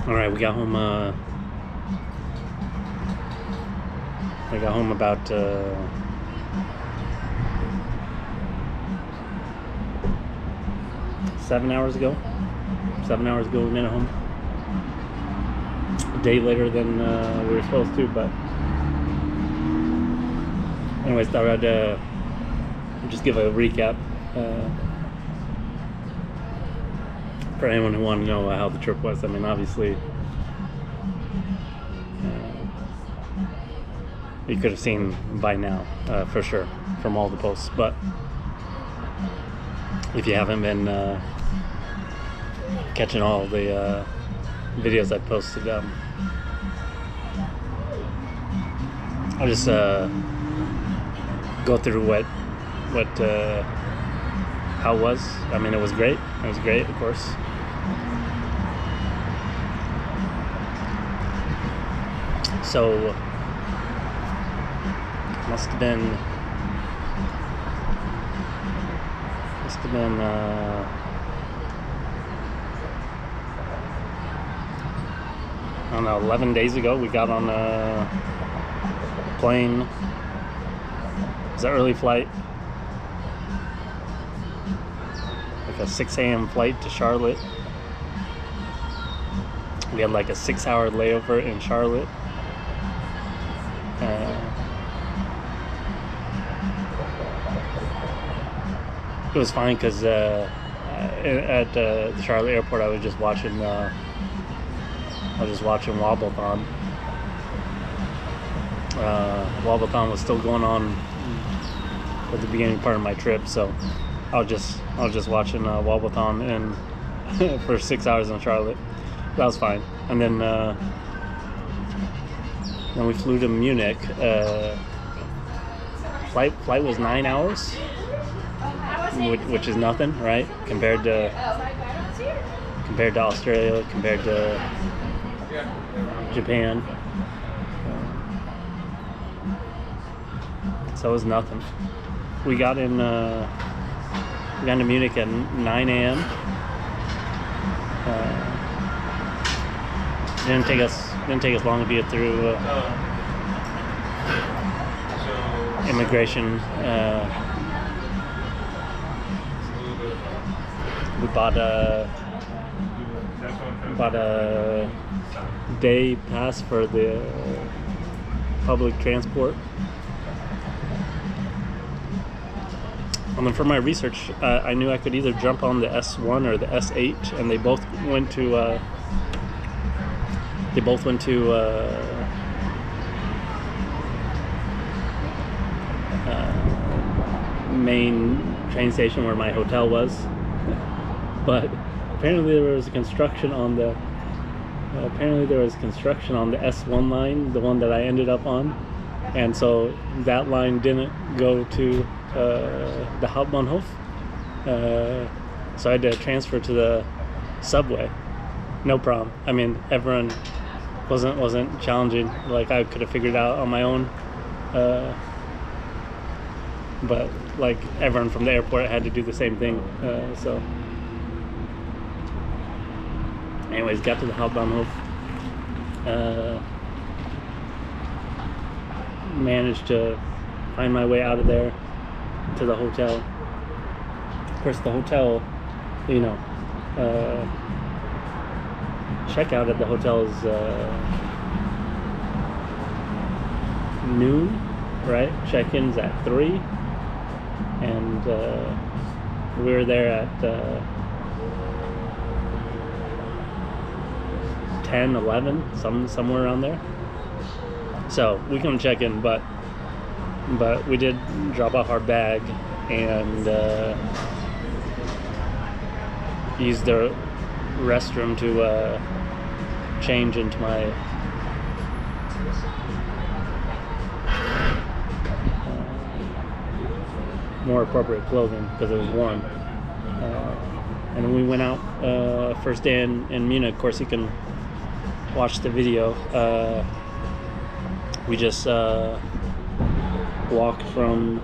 All right, we got home. I got home about 7 hours ago. 7 hours ago, we made it home. A day later than we were supposed to, but anyways, thought I'd just give a recap for anyone who wanted to know how the trip was. I mean, obviously, you could have seen by now, for sure, from all the posts. But if you haven't been catching all the videos I posted, I'll just go through how it was. I mean, it was great. It was great, of course. So must have been I don't know, 11 days ago we got on a plane. It was an early flight, like a 6 a.m. flight to Charlotte. We had like a 6-hour layover in Charlotte. It was fine because at the Charlotte airport I was just watching Wobbleton. Wobbleton was still going on at the beginning part of my trip, so I was just watching Wobbleton and for 6 hours in Charlotte. That was fine. And then we flew to Munich. Flight was 9 hours, which is nothing, right? Compared to Australia, compared to Japan. So it was nothing. We got into Munich at 9 a.m. Didn't take us long to get through immigration. We bought a day pass for the public transport. And then for my research, I knew I could either jump on the S1 or the S8, and they both went to main train station where my hotel was. But apparently there was construction on the S1 line, the one that I ended up on, and so that line didn't go to the Hauptbahnhof, so I had to transfer to the subway. No problem. I mean, everyone wasn't challenging. Like, I could have figured it out on my own, but like everyone from the airport had to do the same thing. So anyways, got to the Hauptbahnhof, managed to find my way out of there to the hotel. Of course, the hotel, checkout at the hotel is noon, right? Check-in's at 3, and we were there at 10, 11, somewhere around there. So we couldn't check in, but we did drop off our bag and use the restroom to change into my more appropriate clothing because it was warm. And then we went out first day in Munich. Of course, you can watch the video. We just walked from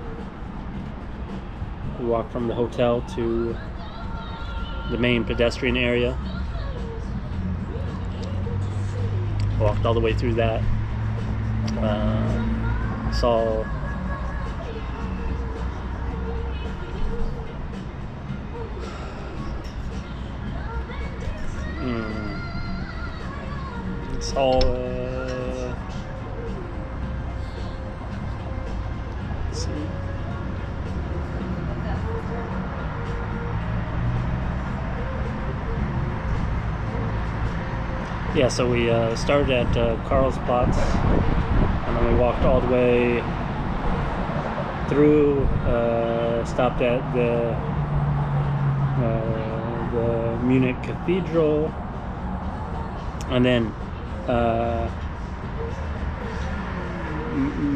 the hotel to the main pedestrian area. Walked all the way through that. Saw saw let's see. Yeah, so we started at Karlsplatz, and then we walked all the way through, stopped at the Munich Cathedral, and then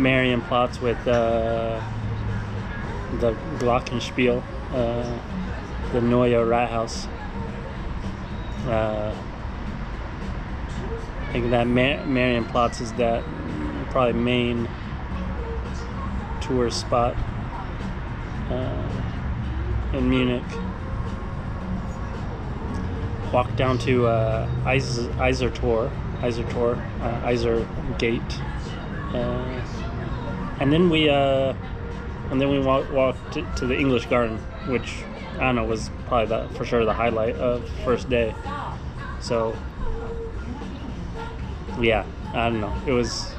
Marienplatz with the Glockenspiel, the Neue Rathaus. I think that Marienplatz is that probably main tourist spot in Munich. Walked down to Isertor Gate, and then we walked to the English Garden, which I don't know was probably for sure the highlight of first day. So yeah, I don't know. It was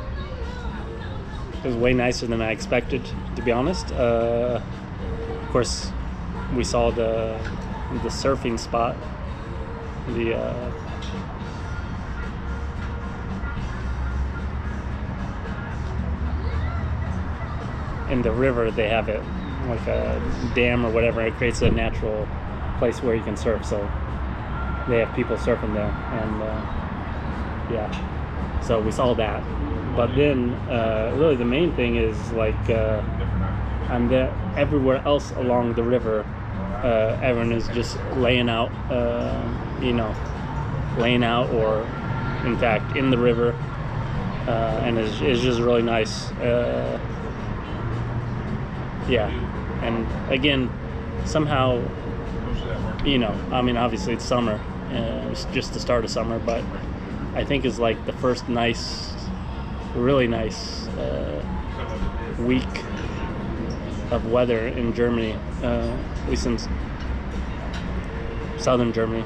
way nicer than I expected, to be honest. Of course, we saw the surfing spot. In the river, they have it like a dam or whatever. It creates a natural place where you can surf. So they have people surfing there, and yeah. So we saw that, but then really the main thing is like and there everywhere else along the river, everyone is just laying out, or in fact in the river, and it's just really nice. Yeah, and again, somehow, I mean, obviously it's summer, it's just the start of summer, but I think is like the first really nice week of weather in Germany, at least in southern Germany.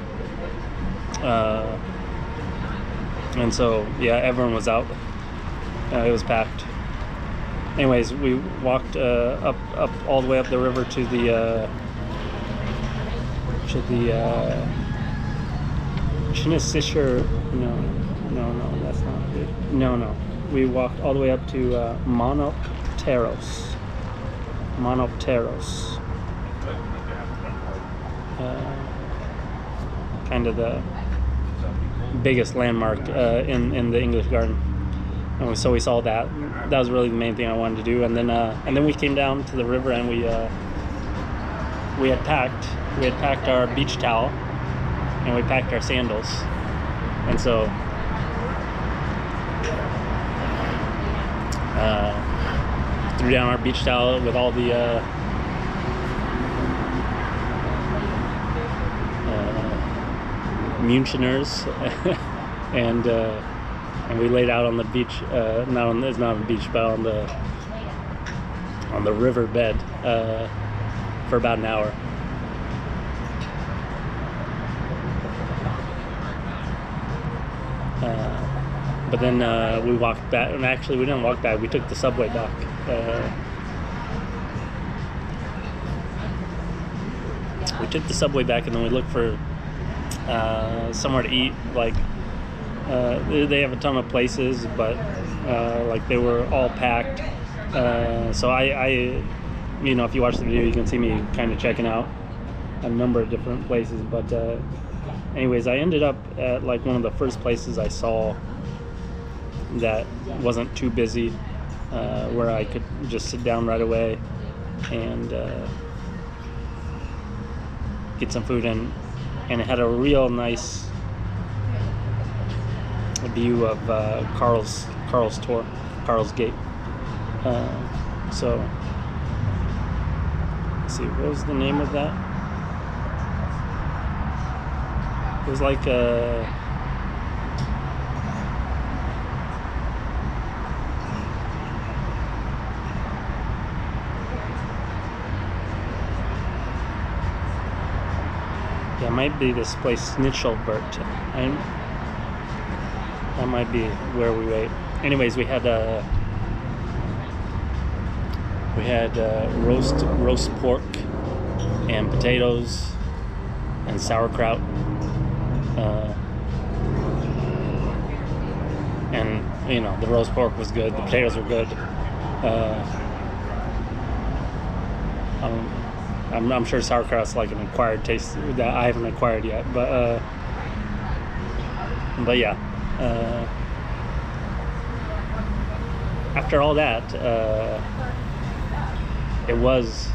And so, yeah, everyone was out. It was packed. Anyways, we walked up all the way up the river to the Chinesischer. No, that's not it. No. We walked all the way up to Monopteros. Kind of the biggest landmark in the English Garden. And so we saw that. That was really the main thing I wanted to do. And then we came down to the river, and we had packed our beach towel, and we packed our sandals. And so threw down our beach towel with all the Müncheners, and we laid out on the beach. It's not on the beach, but on the river bed for about an hour. But then we walked back, and actually we didn't walk back, we took the subway back. We took the subway back, and then we looked for somewhere to eat. Like they have a ton of places, but like they were all packed. So I if you watch the video, you can see me kind of checking out a number of different places. But anyways, I ended up at like one of the first places I saw that wasn't too busy, where I could just sit down right away and get some food, and it had a real nice view of Karl's Gate. So let's see, what was the name of that? It was like Yeah, it might be this place, Schnitzelbert. That might be where we ate. Anyways, we had roast pork and potatoes and sauerkraut, and the roast pork was good. The potatoes were good. I'm sure sauerkraut's like an acquired taste that I haven't acquired yet, but yeah. After all that, it was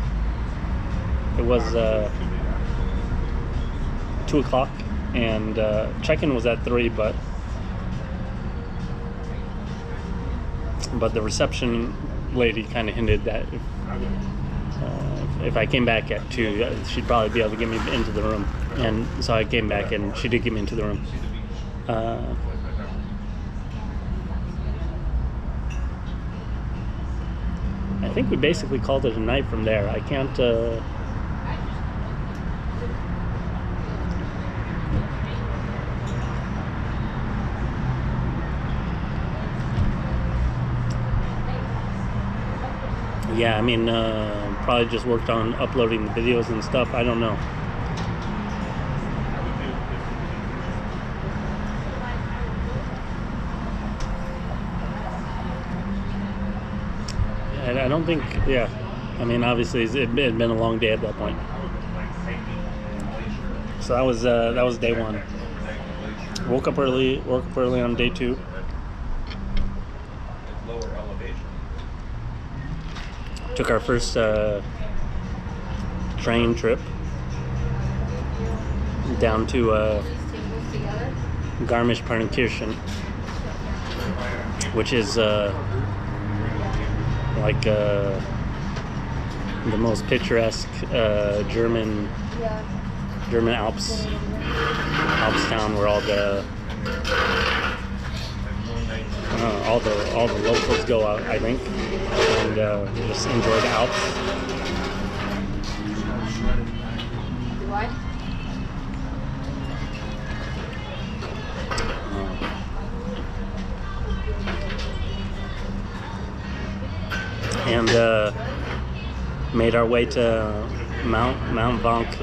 2:00, and check-in was at 3, but the reception lady kind of hinted that if I came back at 2, she'd probably be able to get me into the room. And so I came back, and she did get me into the room. I think we basically called it a night from there. I can't... Yeah, I mean, probably just worked on uploading the videos and stuff. I don't know. I don't think, yeah. I mean, obviously, it had been a long day at that point. So that was day 1. Woke up early on day 2. Took our first train trip down to Garmisch-Partenkirchen, which is like the most picturesque German Alps town, where all the locals go out, I think, and just enjoy the Alps. And made our way to Mount Vank.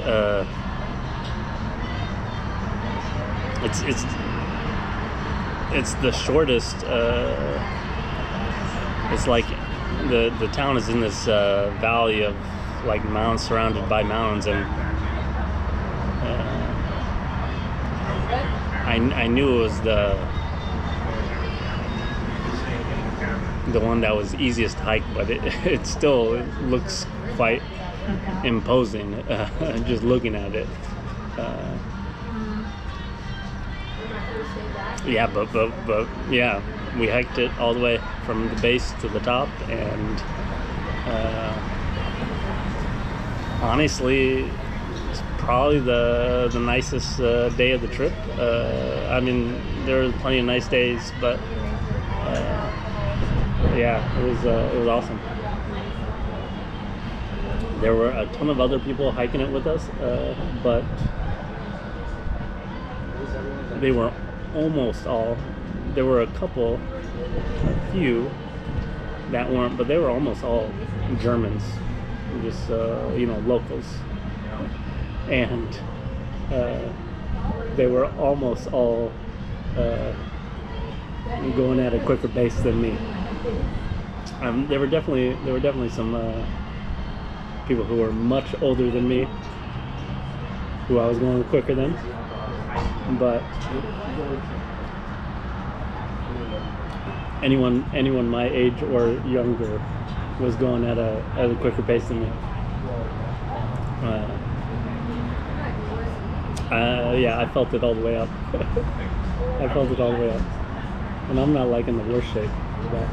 It's the shortest. It's like the town is in this valley of like mountains, surrounded by mountains, and I knew it was the one that was easiest to hike, but it still looks quite imposing just looking at it. Yeah, but yeah, we hiked it all the way from the base to the top, and honestly, it's probably the nicest day of the trip. I mean, there were plenty of nice days, but yeah, it was awesome. There were a ton of other people hiking it with us, but they were almost all. There were a few that weren't, but they were almost all Germans, just locals, and they were almost all going at a quicker pace than me. There were definitely some people who were much older than me, who I was going quicker than, but anyone my age or younger was going at a quicker pace than me. Yeah, I felt it all the way up. I felt it all the way up, and I'm not like in the worst shape, but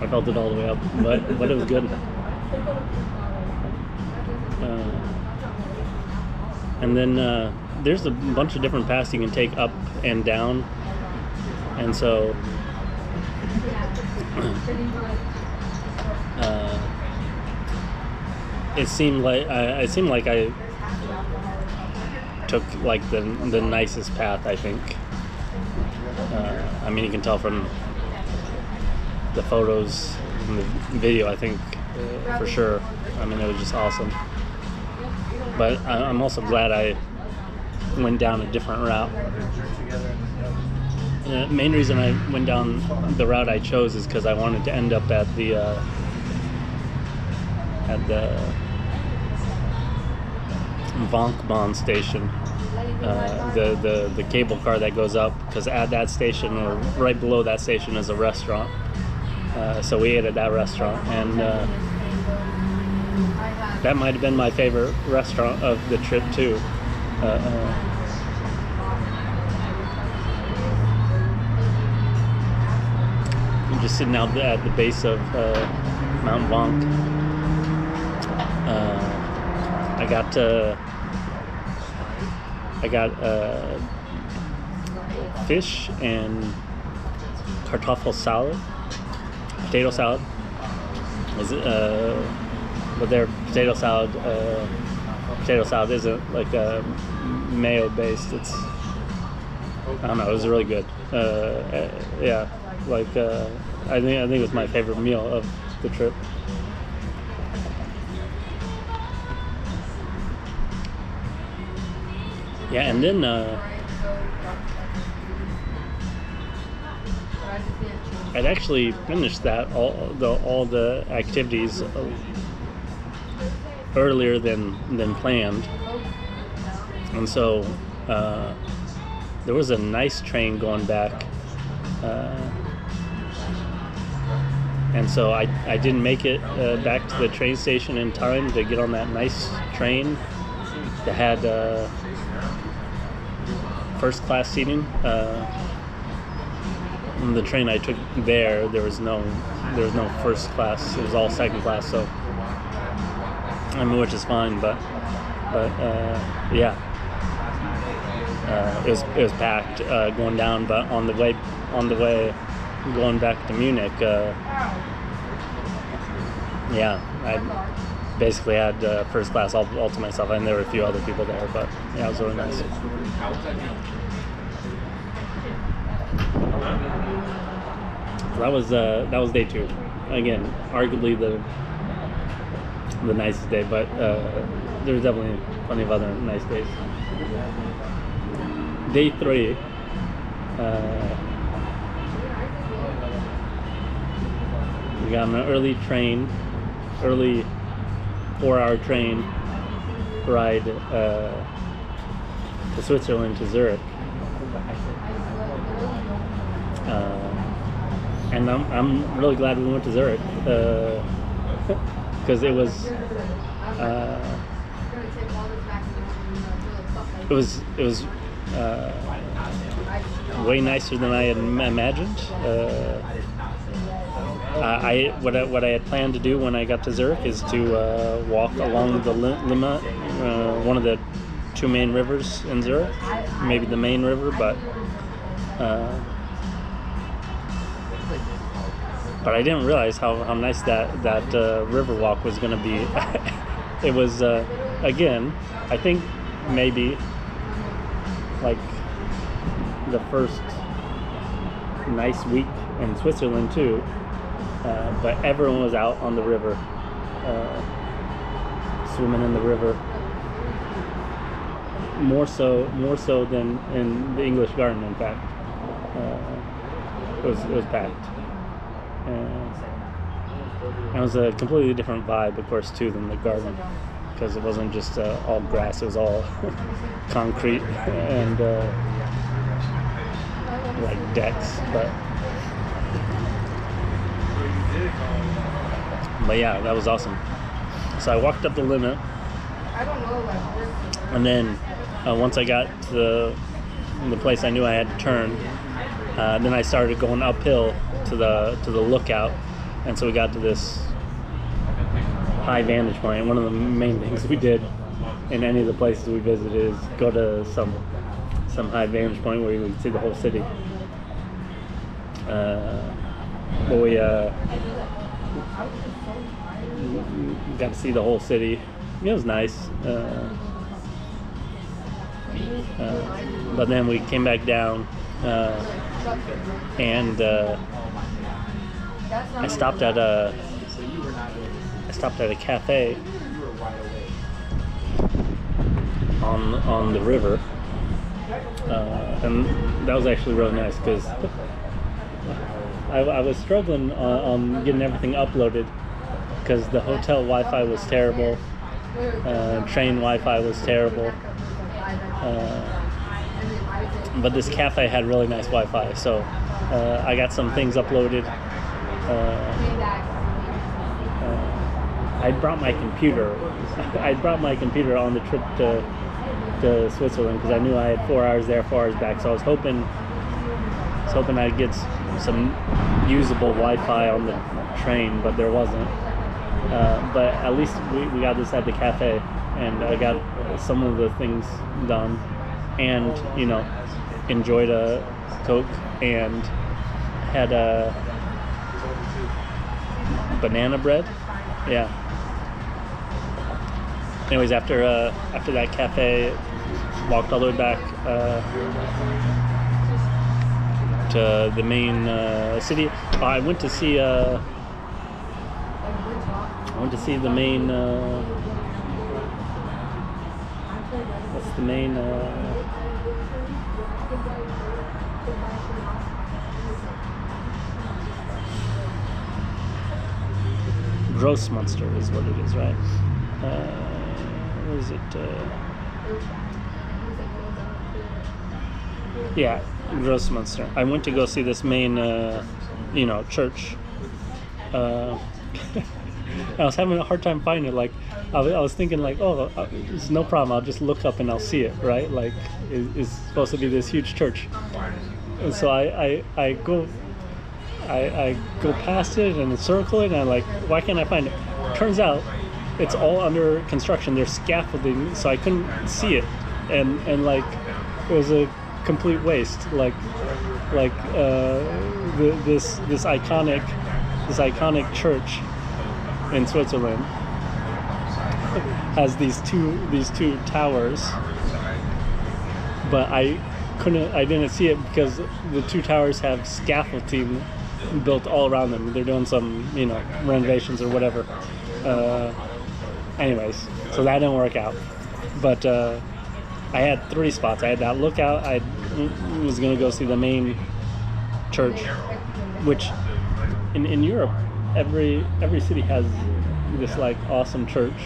I felt it all the way up, but it was good. And then there's a bunch of different paths you can take up and down, and so it seemed like I took like the nicest path, I think. I mean, you can tell from the photos and the video, I think, for sure. I mean, it was just awesome. But I'm also glad I went down a different route. The main reason I went down the route I chose is because I wanted to end up at the Vankman station, the cable car that goes up, because at that station or right below that station is a restaurant. So we ate at that restaurant, and that might have been my favorite restaurant of the trip too. I'm just sitting out at the base of Mount Vank. I got fish and kartoffel salad, potato salad. But their potato salad isn't like mayo based. It's, I don't know. It was really good. Yeah, like I think it was my favorite meal of the trip. Yeah, and then I'd actually finished that all the activities earlier than planned, and so there was a nice train going back, and so I didn't make it back to the train station in time to get on that nice train that had first class seating. On the train I took there was no first class. It was all second class. So I mean, which is fine, but yeah, it was packed going down. But on the way going back to Munich, yeah, I basically had first class all to myself, and there were a few other people there. But yeah, it was really nice. That was day 2. Again, arguably the nicest day, but there was definitely plenty of other nice days. Day 3, we got on an early 4-hour train ride to Switzerland, to Zurich. And I'm really glad we went to Zurich, because it was way nicer than I had imagined. What I had planned to do when I got to Zurich is to walk along the Limmat, one of the 2 main rivers in Zurich, maybe the main river, but I didn't realize how nice that river walk was going to be. It was, again, I think maybe like the first nice week in Switzerland too, but everyone was out on the river, swimming in the river, more so than in the English Garden. In fact, it was packed. It was a completely different vibe, of course, too, than the garden, because it wasn't just all grass; it was all concrete and like decks. But yeah, that was awesome. So I walked up the Limmat, and then once I got to the place I knew I had to turn, then I started going uphill to the lookout, and so we got to this high vantage point. One of the main things we did in any of the places we visited is go to some high vantage point where you can see the whole city. But we got to see the whole city. It was nice. But then we came back down, and I stopped at a cafe on the river, and that was actually really nice because I was struggling on getting everything uploaded because the hotel Wi-Fi was terrible, train Wi-Fi was terrible, but this cafe had really nice Wi-Fi, so I got some things uploaded. I brought my computer. I brought my computer on the trip to Switzerland because I knew I had 4 hours there, 4 hours back. So I was hoping I'd get some usable Wi-Fi on the train, but there wasn't. But at least we got this at the cafe, and I got some of the things done, and enjoyed a Coke and had a banana bread. Yeah. Anyways, after that cafe, walked all the way back to the main city. I went to see the main. What's the main? Grossmünster is what it is, right? What is it? Yeah, Grossmünster. I went to go see this main, church. I was having a hard time finding it. Like, I was thinking, like, oh, it's no problem. I'll just look up and I'll see it, right? Like, it's supposed to be this huge church. And so I go past it and circle it, and I'm like, why can't I find it? Turns out it's all under construction. There's scaffolding, so I couldn't see it, and like it was a complete waste. This iconic church in Switzerland has these two towers, but I didn't see it because the two towers have scaffolding built all around them. They're doing some renovations or whatever. Anyways, so that didn't work out, but I had 3 spots. I had that lookout. I was gonna go see the main church, which in Europe every city has this like awesome church,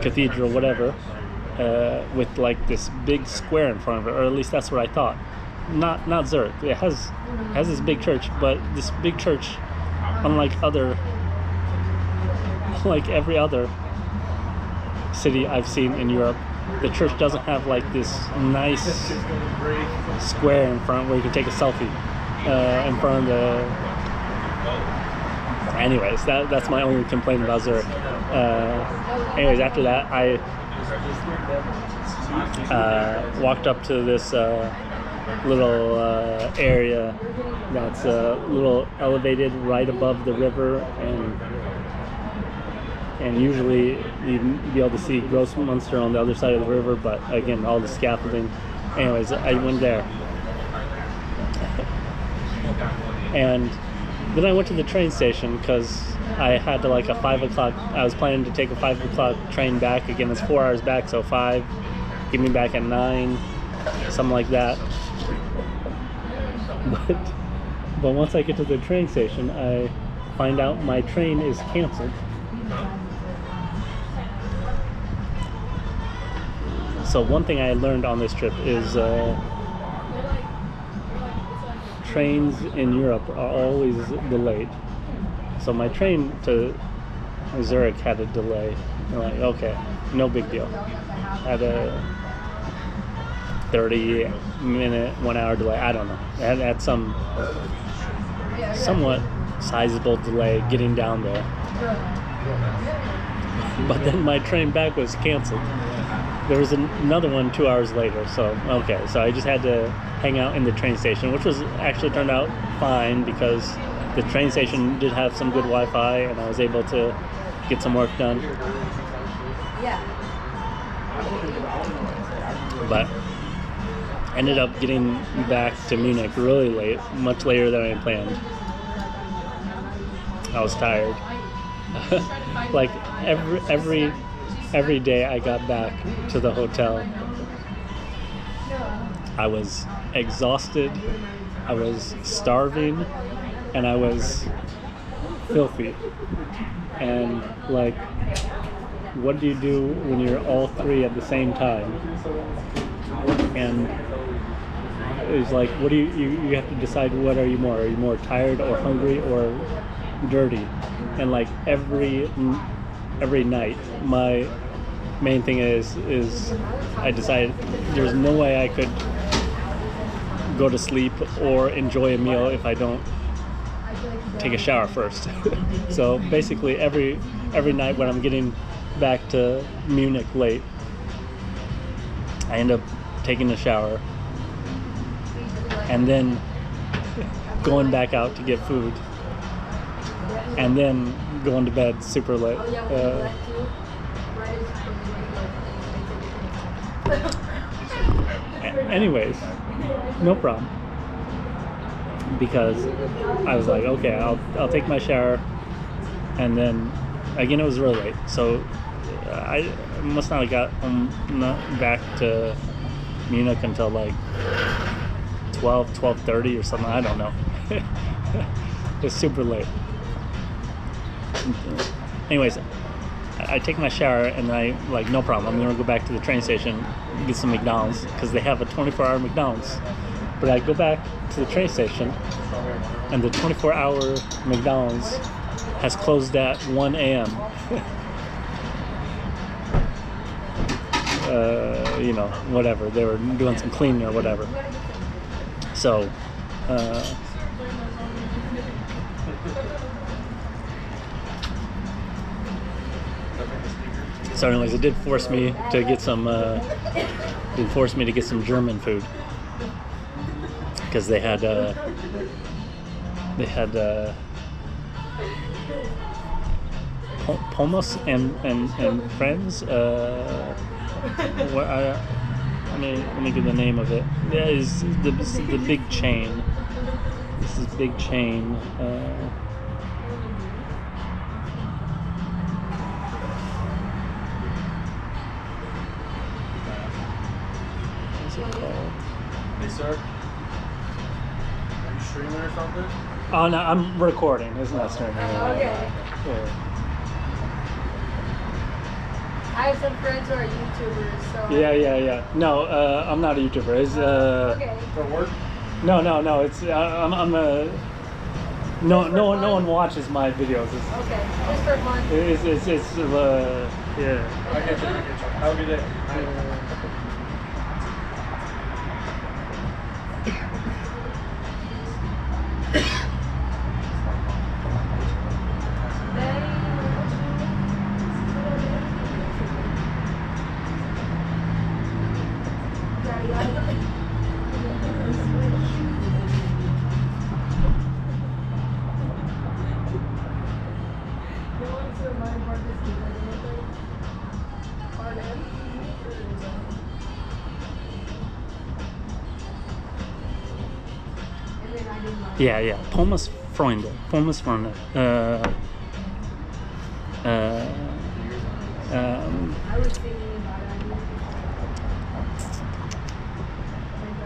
cathedral, whatever, with like this big square in front of it, or at least that's what I thought. Not Zurich. It has this big church, but this big church, unlike every other city I've seen in Europe, the church doesn't have like this nice square in front where you can take a selfie in front of the. Anyways, that's my only complaint about Zurich. Anyways, after that, I walked up to this little area that's a little elevated right above the river, and usually you'd be able to see Grossmünster on the other side of the river, but again, all the scaffolding. Anyways, I went there, and then I went to the train station because I had to I was planning to take a 5 o'clock train back. Again, it's 4 hours back, so 5, get me back at 9, something like that. But once I get to the train station, I find out my train is canceled. So one thing I learned on this trip is trains in Europe are always delayed. So my train to Zurich had a delay. I'm like, okay, no big deal. Had a 30-minute, 1 hour delay. I don't know. It had some somewhat sizable delay getting down there. But then my train back was canceled. There was another one 2 hours later. So, okay. So I just had to hang out in the train station, which was actually turned out fine because the train station did have some good Wi-Fi and I was able to get some work done. But ended up getting back to Munich really late, much later than I planned. I was tired. Like every day I got back to the hotel, I was exhausted, I was starving, and I was filthy. And like, what do you do when you're all three at the same time? And it's like, what do you have to decide, what are you more? Are you more tired or hungry or dirty? And like every night, my main thing is I decided there's no way I could go to sleep or enjoy a meal if I don't take a shower first. So basically every night when I'm getting back to Munich late, I end up taking a shower and then going back out to get food and then going to bed super late. Anyways, no problem, because I was like, okay, I'll take my shower, and then again it was really late, so I must not have got back to Munich until like 12:30 or something. I don't know. It was super late. Anyways, I take my shower and I like, no problem, I'm gonna go back to the train station, get some McDonald's, because they have a 24-hour McDonald's. But I go back to the train station and the 24-hour McDonald's has closed at 1 a.m. You know, whatever, they were doing some cleaning or whatever. So so anyways, it did force me to get some German food, because they had Pommes and Friends. Let me give the name of it. Yeah, is the big chain. This is big chain. What's it called? Hey, sir. Are you streaming or something? Oh no, I'm recording. It's not streaming. Okay. Yeah. I have some friends who are YouTubers, so... Yeah. No, I'm not a YouTuber. It's Okay. For work? No. It's I'm a. No one watches my videos. Okay, just for fun. It's yeah. I get you. Have a good day. Yeah. Pommes Freunde. I was thinking about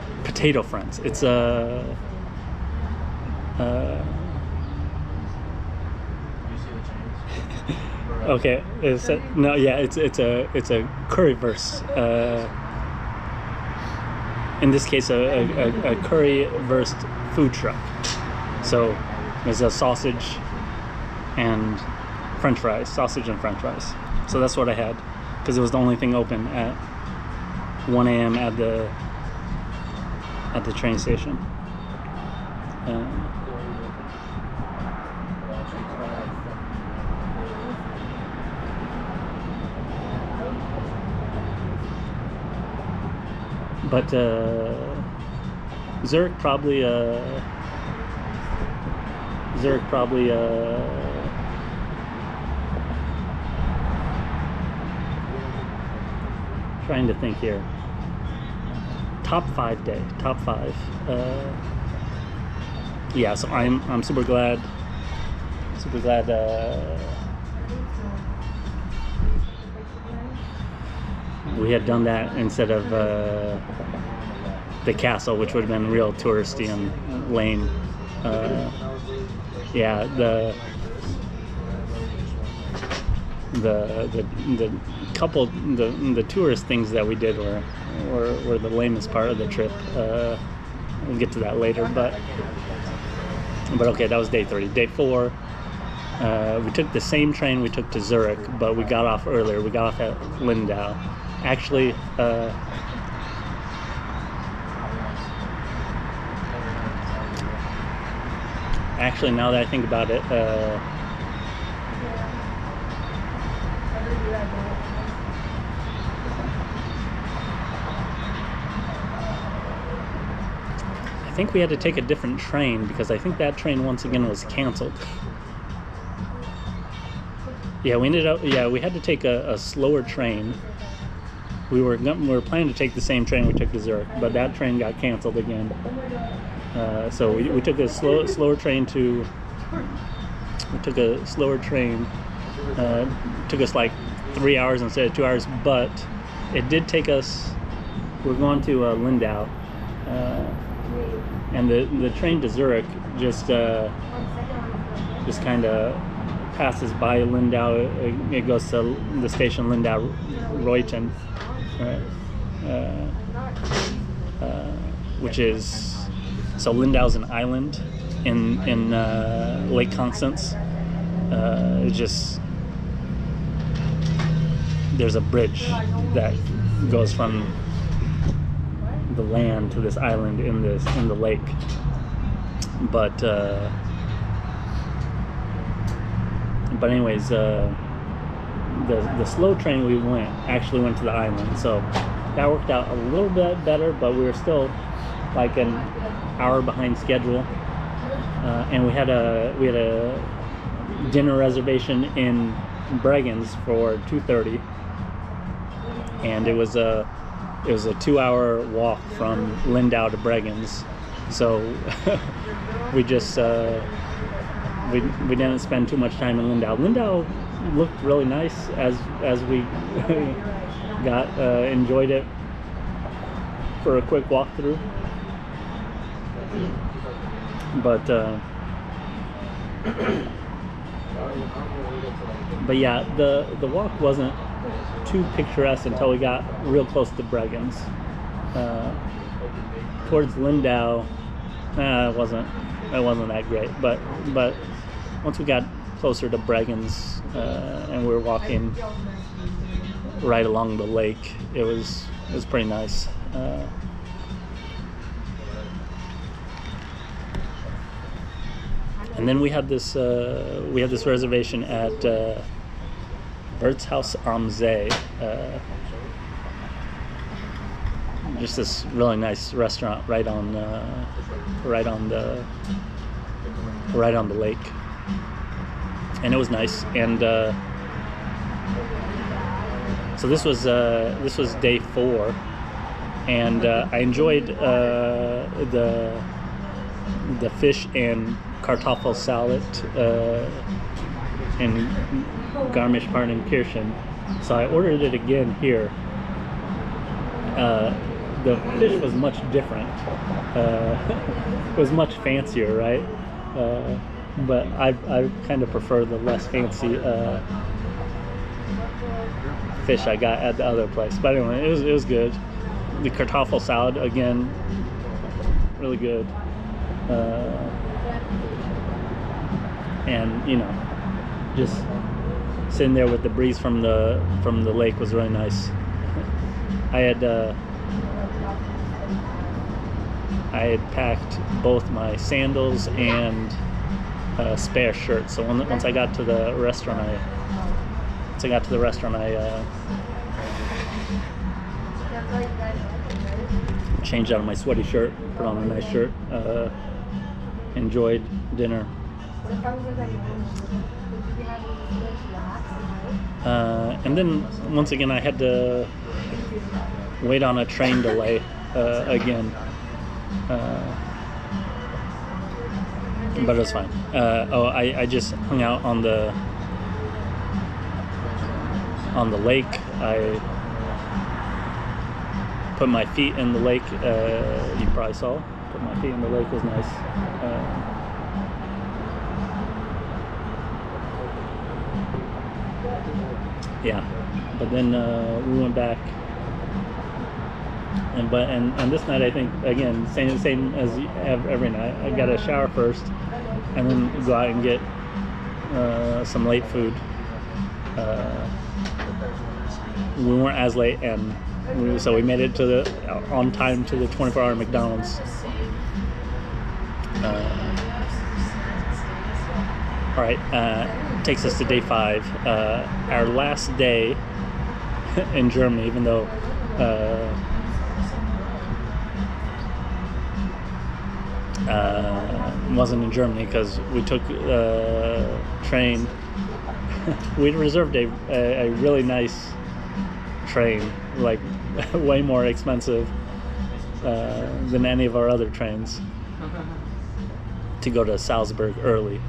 it. Potato friends. It's okay. It's a currywurst. In this case, a currywurst food truck. So there's a sausage and French fries, So that's what I had, because it was the only thing open at 1 a.m. at the train station. But Zurich probably trying to think here. Top 5 day. Top 5. Yeah, so I'm super glad. Super glad. We had done that instead of the castle, which would have been real touristy and lame. Yeah, the couple the tourist things that we did were the lamest part of the trip. We'll get to that later, but okay, that was day 3. Day 4, we took the same train we took to Zurich, but we got off earlier. We got off at Lindau. Actually, now that I think about it, I think we had to take a different train because I think that train once again was canceled. Yeah, we had to take a slower train. We were planning to take the same train we took to Zurich, but that train got canceled again. So we took a slower train to. We took a slower train. Took us like 3 hours instead of 2 hours, but it did take us. We're going to Lindau, and the train to Zurich just kind of passes by Lindau. It goes to the station Lindau Reuten, which is, so Lindau's an island in Lake Constance. It's just, there's a bridge that goes from the land to this island in the lake, but anyways, the slow train we actually went to the island, so that worked out a little bit better, but we were still like an hour behind schedule, and we had a dinner reservation in Bregenz for 2:30, and it was a 2-hour walk from Lindau to Bregenz, so we just we didn't spend too much time in Lindau. Lindau looked really nice as we enjoyed it for a quick walkthrough. But yeah, the walk wasn't too picturesque until we got real close to Bregenz. Towards Lindau, it wasn't that great. But once we got closer to Bregenz, and we were walking right along the lake, it was pretty nice. And then we had this reservation at Wirtshaus am See, just this really nice restaurant right on the lake, and it was nice. And so this was day 4, and I enjoyed the fish and Kartoffel salad and Garmisch-Partenkirchen. So I ordered it again here. The fish was much different. It was much fancier, right? But I kind of prefer the less fancy fish I got at the other place. But anyway, it was good. The Kartoffel salad again, really good. And just sitting there with the breeze from the lake was really nice. I had packed both my sandals and a spare shirt. So once I got to the restaurant, I changed out of my sweaty shirt, put on a nice shirt, enjoyed dinner. And then once again I had to wait on a train delay again. But it was fine. I just hung out on the lake. I put my feet in the lake. You probably saw. Put my feet in the lake was nice. Yeah, but then we went back, and this night I think again same as every night. I got a shower first, and then go out and get some late food. We weren't as late, and so we made it to on time to the 24-hour McDonald's. All right, takes us to day 5. Our last day in Germany, even though wasn't in Germany because we took train. We'd reserved a really nice train, like way more expensive than any of our other trains, to go to Salzburg early.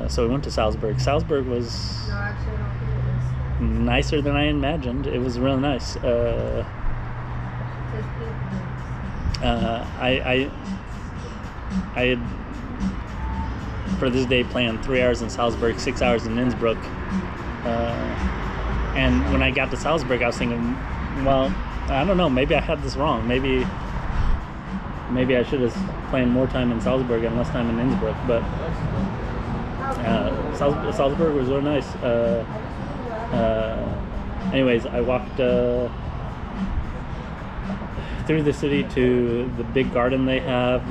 So we went to Salzburg. Salzburg was No, actually, I don't think it is. nicer than I imagined. It was really nice. It says pink. I had for this day planned 3 hours in Salzburg, 6 hours in Innsbruck. And when I got to Salzburg, I was thinking, well, I don't know, maybe I had this wrong. Maybe I should have planned more time in Salzburg and less time in Innsbruck. But Salzburg was really nice. Anyways, I walked through the city to the big garden they have,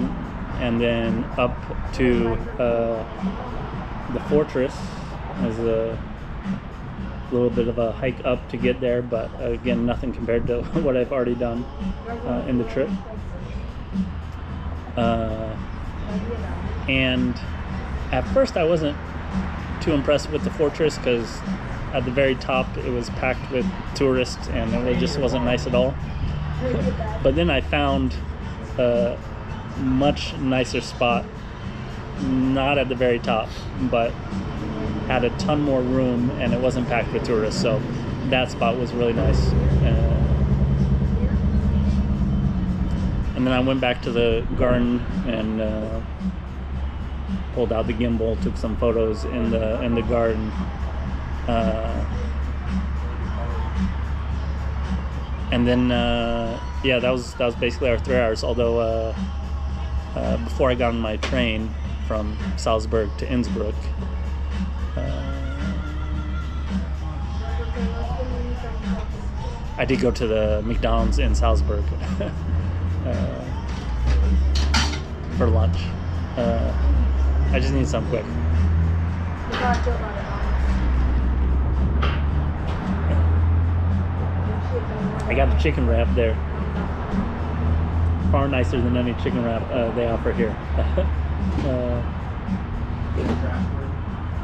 and then up to the fortress. There's a little bit of a hike up to get there, but again, nothing compared to what I've already done in the trip. And at first I wasn't too impressed with the fortress because at the very top it was packed with tourists and it just wasn't nice at all. But then I found a much nicer spot, not at the very top, but had a ton more room and it wasn't packed with tourists, so that spot was really nice. And then I went back to the garden and pulled out the gimbal, took some photos in the garden. And then yeah, that was basically our 3 hours. Although before I got on my train from Salzburg to Innsbruck, I did go to the McDonald's in Salzburg for lunch. I just need something quick. I got the chicken wrap there. Far nicer than any chicken wrap they offer here.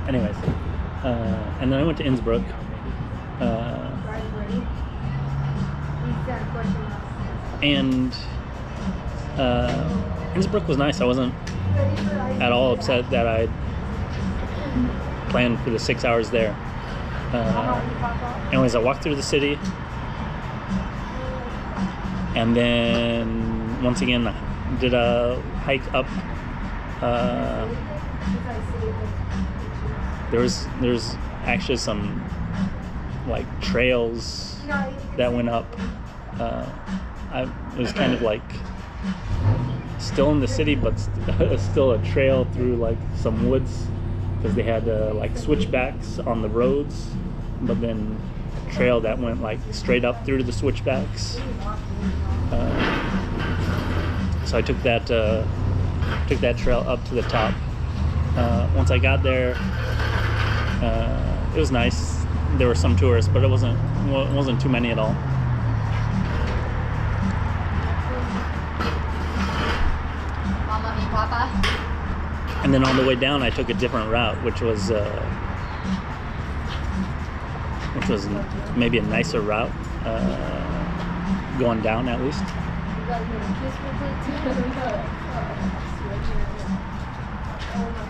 Anyways, and then I went to Innsbruck. And Innsbruck was nice. I wasn't at all upset that I planned for the 6 hours there. Anyways, I walked through the city, and then once again did a hike up. There's actually some like trails that went up. It was kind of like still in the city, but still a trail through like some woods, because they had like switchbacks on the roads, but then a trail that went like straight up through the switchbacks. So I took that trail up to the top. Once I got there, it was nice. There were some tourists, but it wasn't too many at all. And then on the way down, I took a different route, which was maybe a nicer route. going down at least. You got me a kiss with it too. Oh my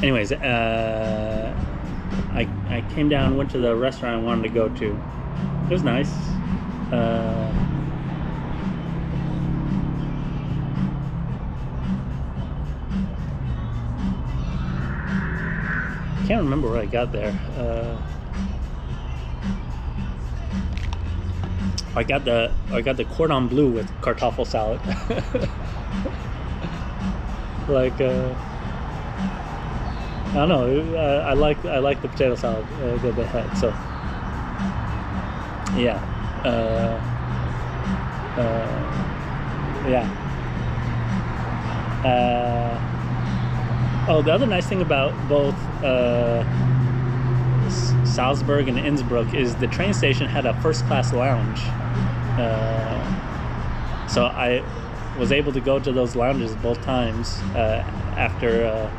Anyways, I came down, went to the restaurant I wanted to go to. It was nice. Can't remember where I got there. I got the cordon bleu with kartoffel salad. Like I don't know. I like the potato salad that they had. So yeah, yeah. Oh, the other nice thing about both Salzburg and Innsbruck is the train station had a first-class lounge. So I was able to go to those lounges both times after.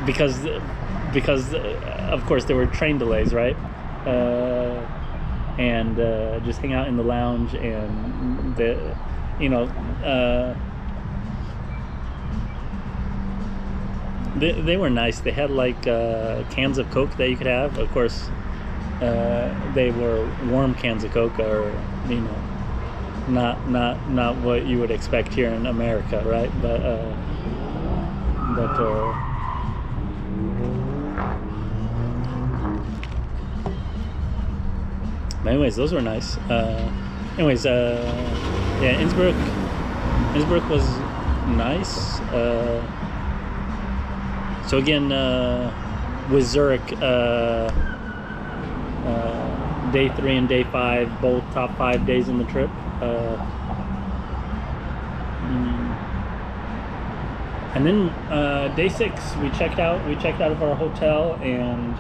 Because of course there were train delays, right? And just hang out in the lounge, and they were nice. They had like cans of Coke that you could have. Of course, they were warm cans of Coke, or not what you would expect here in America, right? But anyways, those were nice. Yeah, Innsbruck was nice. So again, with Zurich, day 3 and day 5, both top 5 days in the trip. And then day 6, we checked out of our hotel, and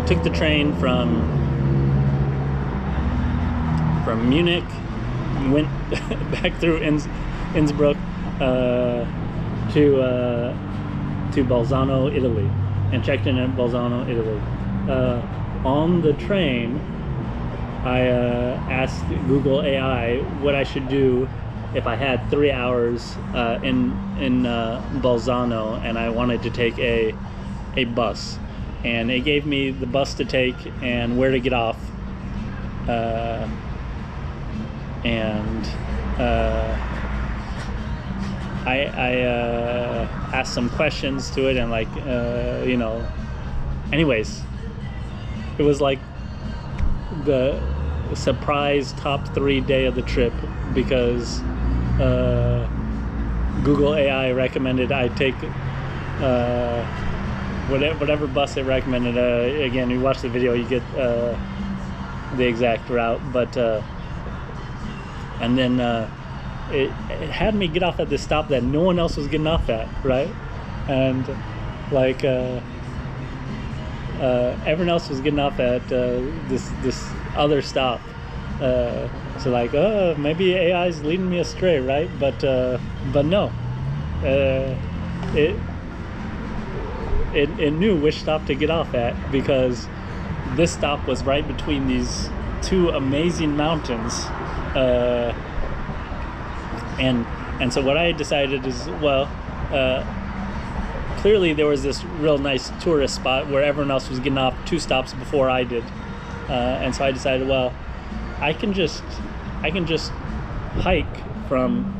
took the train from Munich, went back through Innsbruck to Bolzano, Italy, and checked in at Bolzano, Italy. On the train, I asked Google AI what I should do if I had 3 hours in Bolzano and I wanted to take a bus, and it gave me the bus to take and where to get off, I asked some questions to it, and anyways, it was like the surprise top 3 day of the trip, because Google AI recommended I take whatever bus it recommended. Again, you watch the video, you get the exact route, but and then it had me get off at this stop that no one else was getting off at, right? And everyone else was getting off at this other stop. So maybe AI is leading me astray, right? But no, it knew which stop to get off at, because this stop was right between these 2 amazing mountains, and so what I decided is, clearly there was this real nice tourist spot where everyone else was getting off 2 stops before I did, and so I decided, well, I can just hike from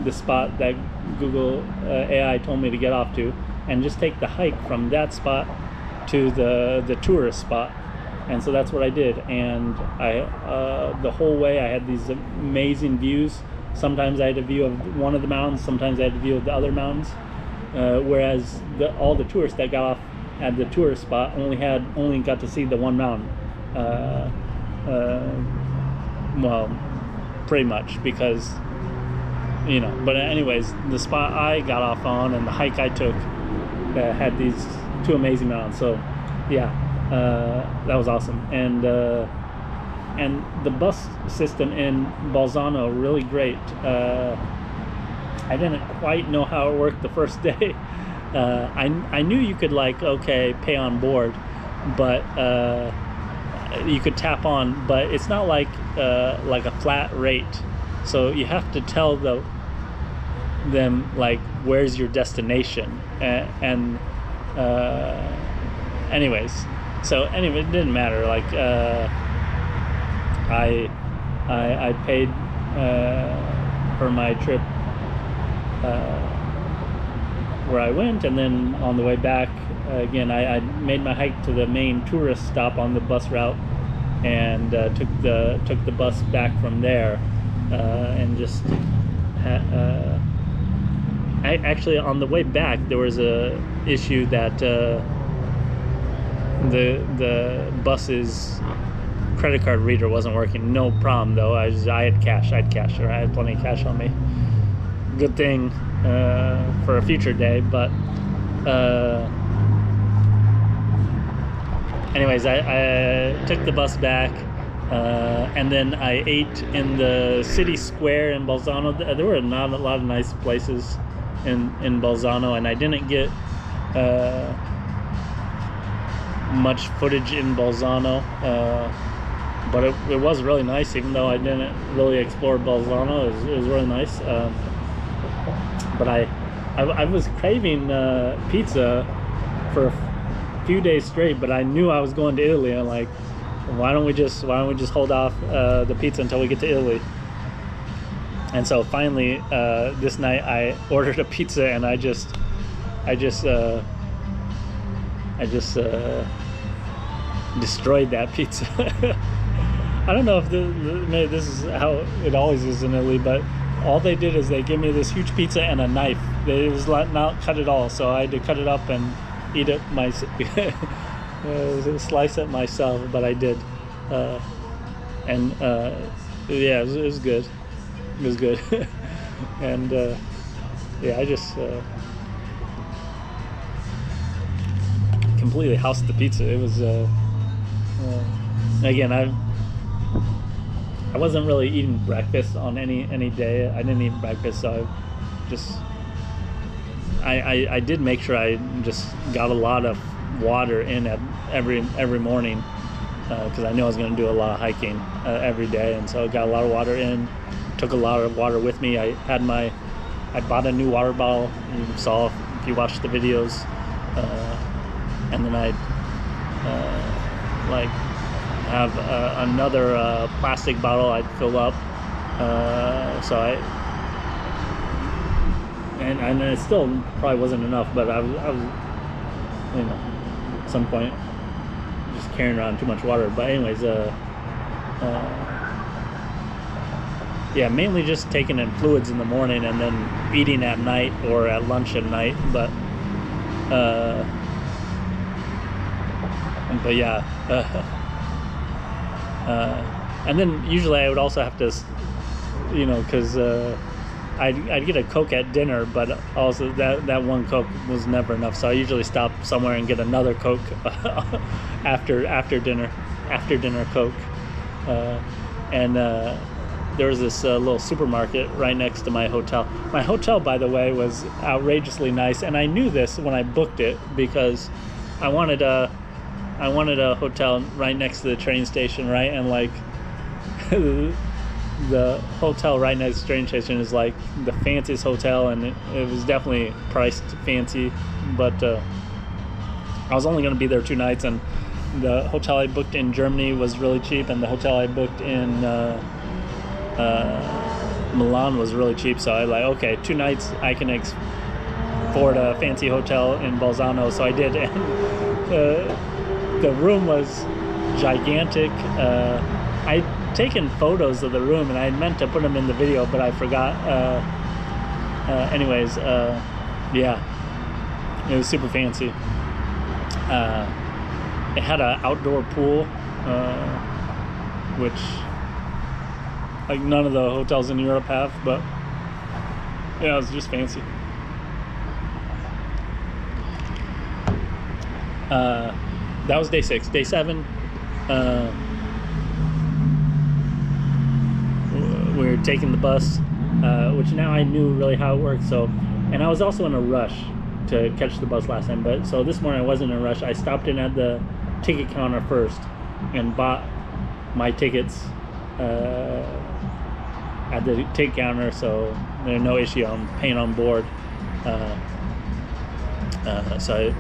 the spot that Google AI told me to get off to, and just take the hike from that spot to the tourist spot. And so that's what I did, and I the whole way I had these amazing views. Sometimes I had a view of one of the mountains, sometimes I had a view of the other mountains, whereas all the tourists that got off at the tourist spot only got to see the one mountain. Well, pretty much, because but anyways, the spot I got off on and the hike I took had these 2 amazing mountains. So yeah, that was awesome. And the bus system in Bolzano, really great. I didn't quite know how it worked the first day. I knew you could pay on board, but you could tap on, but it's not like a flat rate. So you have to tell them where's your destination, and anyways, it didn't matter. I paid for my trip where I went, and then on the way back, again, I made my hike to the main tourist stop on the bus route, and took the bus back from there, and just actually on the way back there was a issue that the bus's credit card reader wasn't working. No problem though. I had cash. I had plenty of cash on me. Good thing for a future day. But anyways, I took the bus back, and then I ate in the city square in Bolzano. There were not a lot of nice places in Bolzano, and I didn't get much footage in Bolzano, but it was really nice. Even though I didn't really explore Bolzano, it was really nice. But I was craving pizza for a few days straight, but I knew I was going to Italy, and why don't we just hold off the pizza until we get to Italy? And so finally, this night I ordered a pizza, and I just destroyed that pizza. I don't know if maybe this is how it always is in Italy, but all they did is they gave me this huge pizza and a knife. They was not cut it all, so I had to cut it up and eat it slice it myself. But I did, and yeah, it was good. It was good. And yeah, I just completely housed the pizza. It was again, I wasn't really eating breakfast on any day. I didn't eat breakfast, so I did make sure I just got a lot of water in at every morning, because I knew I was going to do a lot of hiking every day, and so I got a lot of water in. Took a lot of water with me. I bought a new water bottle. You saw if you watched the videos, and then I'd have another plastic bottle I'd fill up. So and it still probably wasn't enough, but I was at some point just carrying around too much water. But anyways, yeah, mainly just taking in fluids in the morning and then eating at night or at lunch at night. But yeah, and then usually I would also have to, because I'd get a Coke at dinner, but also that one Coke was never enough. So I usually stop somewhere and get another Coke after dinner Coke, and there was this little supermarket right next to my hotel. My hotel, by the way, was outrageously nice, and I knew this when I booked it because I wanted a hotel right next to the train station, right? And the hotel right next to train station is like the fanciest hotel, and it was definitely priced fancy, but I was only going to be there 2 nights, and the hotel I booked in Germany was really cheap, and the hotel I booked in Milan was really cheap. So I like, okay, 2 nights I can afford a fancy hotel in Bolzano. So I did, and the room was gigantic. I'd taken photos of the room, and I had meant to put them in the video, but I forgot. Anyways, yeah, it was super fancy. It had an outdoor pool, which like none of the hotels in Europe have, but yeah, it was just fancy. That was day 6. Day 7, we were taking the bus, which now I knew really how it worked. So, and I was also in a rush to catch the bus last time, but so this morning I wasn't in a rush. I stopped in at the ticket counter first and bought my tickets at the ticket counter, so there's no issue on paying on board. So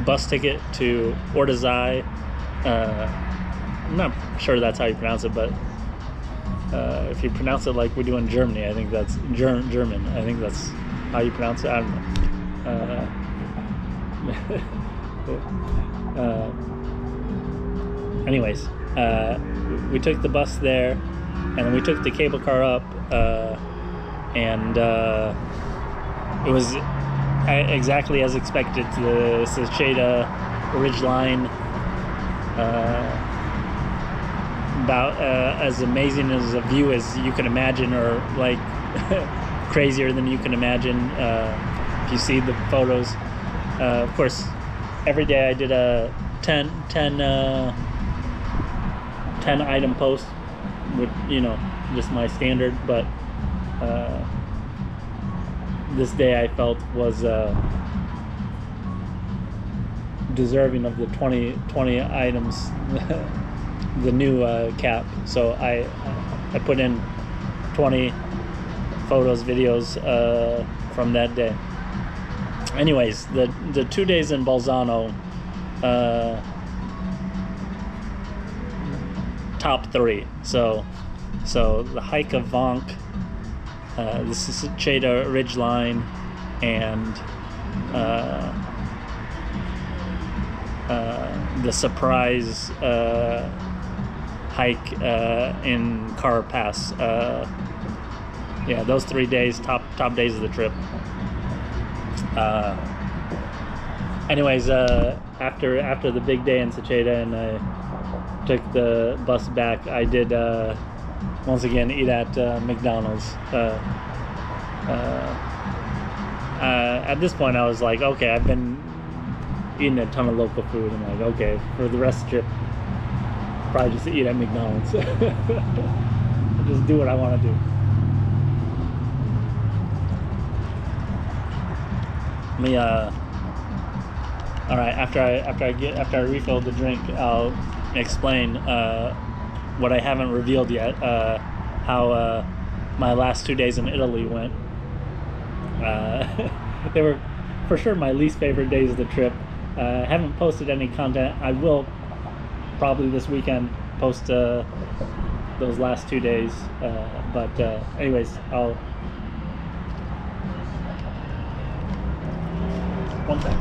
bus ticket to Ortazai. I'm not sure that's how you pronounce it, but if you pronounce it like we do in Germany, I think that's German. I think that's how you pronounce it. I don't know. Anyways, we took the bus there, and then we took the cable car up, and it was exactly as expected. The Seceda Ridge Line, about as amazing as a view as you can imagine, or like crazier than you can imagine if you see the photos. Of course, every day I did a 10 item post with, just my standard, but this day I felt was deserving of the 20 items, the new cap. So I put in 20 photos, videos from that day. Anyways, the 2 days in Bolzano, top 3. So the hike of Vank, the Seceda Ridge Line, and the surprise hike in Car Pass. Yeah, those 3 days, top days of the trip. Anyways, after the big day in Seceda, and I took the bus back, I did once again eat at McDonald's. At this point, I was like, okay, I've been eating a ton of local food. I'm like, okay, for the rest of the trip, probably just eat at McDonald's. Just do what I want to do. All right. After I refill the drink, I'll explain what I haven't revealed yet. How my last 2 days in Italy went. They were for sure my least favorite days of the trip. I haven't posted any content. I will probably this weekend post those last 2 days. But anyways, I'll. One second.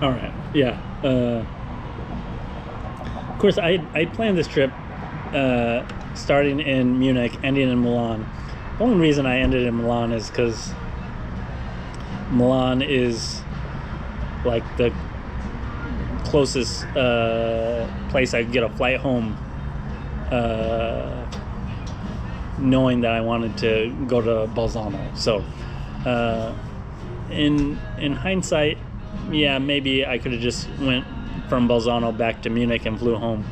All right. Yeah. Of course, I planned this trip starting in Munich, ending in Milan. The only reason I ended in Milan is because Milan is like the closest place I could get a flight home, knowing that I wanted to go to Bolzano. So, in hindsight, yeah, maybe I could have just went from Bolzano back to Munich and flew home,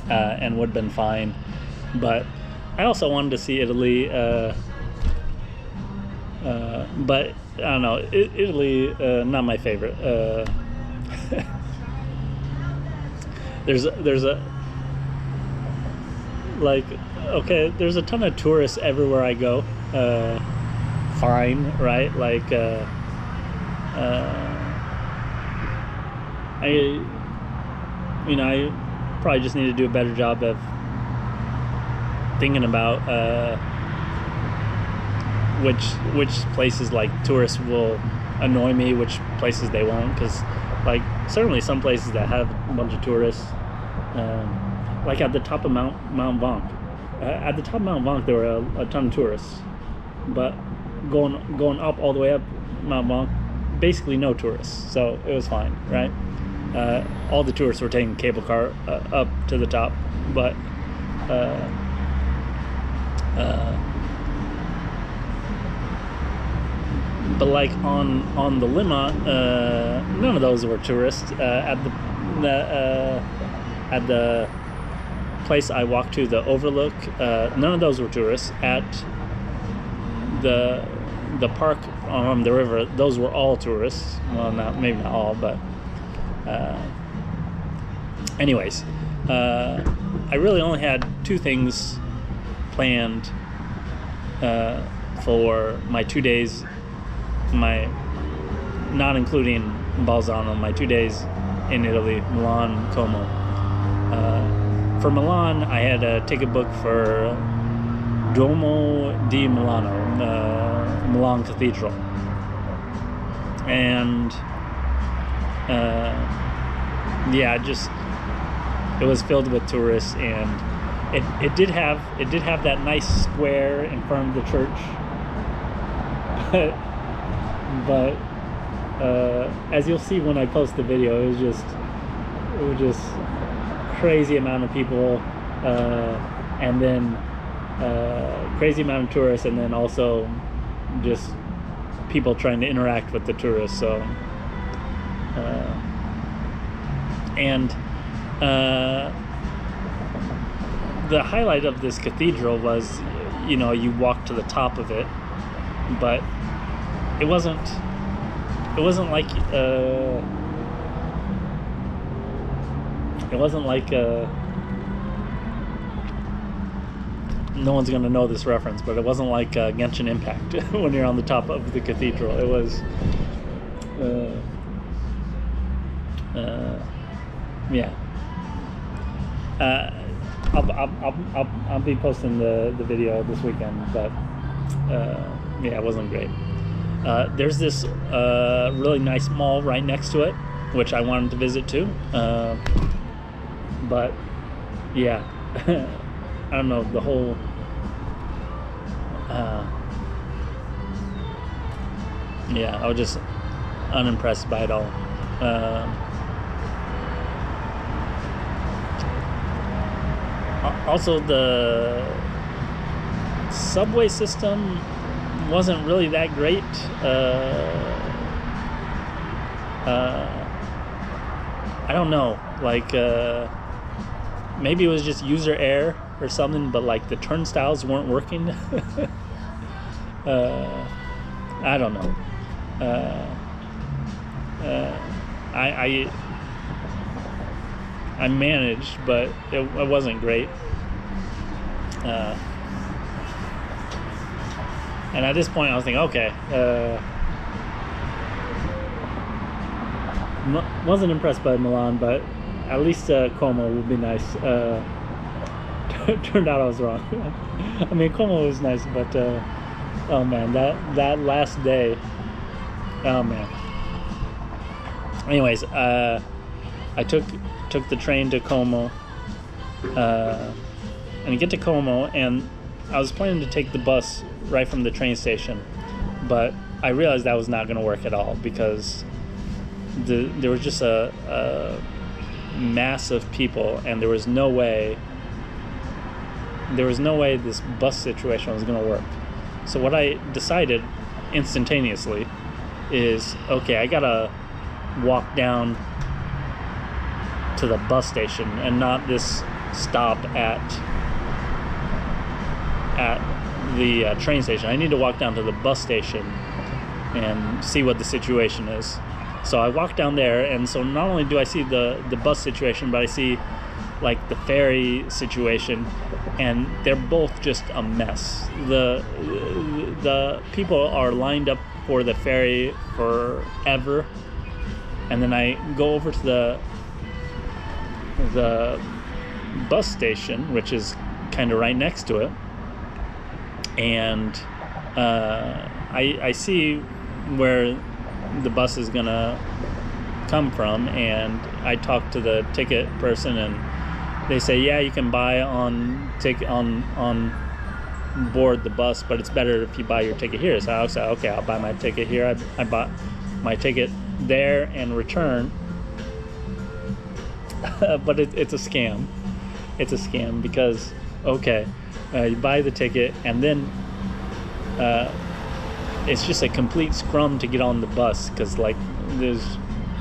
and would have been fine. But I also wanted to see Italy. But I don't know, Italy, not my favorite. There's a like, okay, there's a ton of tourists everywhere I go. Fine, right? Like, I probably just need to do a better job of thinking about which places like tourists will annoy me, which places they won't, because like certainly some places that have a bunch of tourists, like at the top of Mount Ventoux. At the top of Mount Ventoux there were a ton of tourists, but going up all the way up Mount Ventoux, basically no tourists, so it was fine, right? All the tourists were taking cable car up to the top, but like on the Lima, none of those were tourists. At the place I walked to, the Overlook, none of those were tourists. At the park on the river, those were all tourists. Well, maybe not all, but anyways, I really only had two things planned for my 2 days, not including Bolzano, my 2 days in Italy, Milan, Como. For Milan, I had a ticket booked for Duomo di Milano, Milan Cathedral, and it was filled with tourists, and it did have that nice square in front of the church, but as you'll see when I post the video, it was just crazy amount of people, and then crazy amount of tourists, and then also just people trying to interact with the tourists. So the highlight of this cathedral was, you walk to the top of it, but it wasn't like no one's gonna know this reference, but it wasn't like Genshin Impact when you're on the top of the cathedral. It was yeah. I'll be posting the video this weekend, but yeah, it wasn't great. There's this really nice mall right next to it, which I wanted to visit too, but yeah, I don't know, the whole yeah, I was just unimpressed by it all. Also, the subway system wasn't really that great. I don't know, like maybe it was just user error or something, but like the turnstiles weren't working. I don't know. I managed, but it wasn't great. And at this point, I was thinking, okay, wasn't impressed by Milan, but at least Como would be nice. Turned out I was wrong. I mean, Como was nice, but oh man, that last day, oh man, anyways, I took the train to Como, and I get to Como, and I was planning to take the bus right from the train station, but I realized that was not going to work at all because there was just a mass of people, and there was no way this bus situation was going to work. So what I decided instantaneously is, okay, I gotta walk down to the bus station and not this stop at the train station. I need to walk down to the bus station and see what the situation is. So I walk down there, and so not only do I see the bus situation, but I see like the ferry situation, and they're both just a mess. The people are lined up for the ferry forever, and then I go over to the bus station, which is kind of right next to it, and I see where the bus is gonna come from, and I talk to the ticket person, and they say, yeah, you can buy on board the bus, but it's better if you buy your ticket here. So I said, okay, I'll buy my ticket here. I bought my ticket there and return. But it's a scam. It's a scam because, okay, you buy the ticket, and then it's just a complete scrum to get on the bus because, like, there's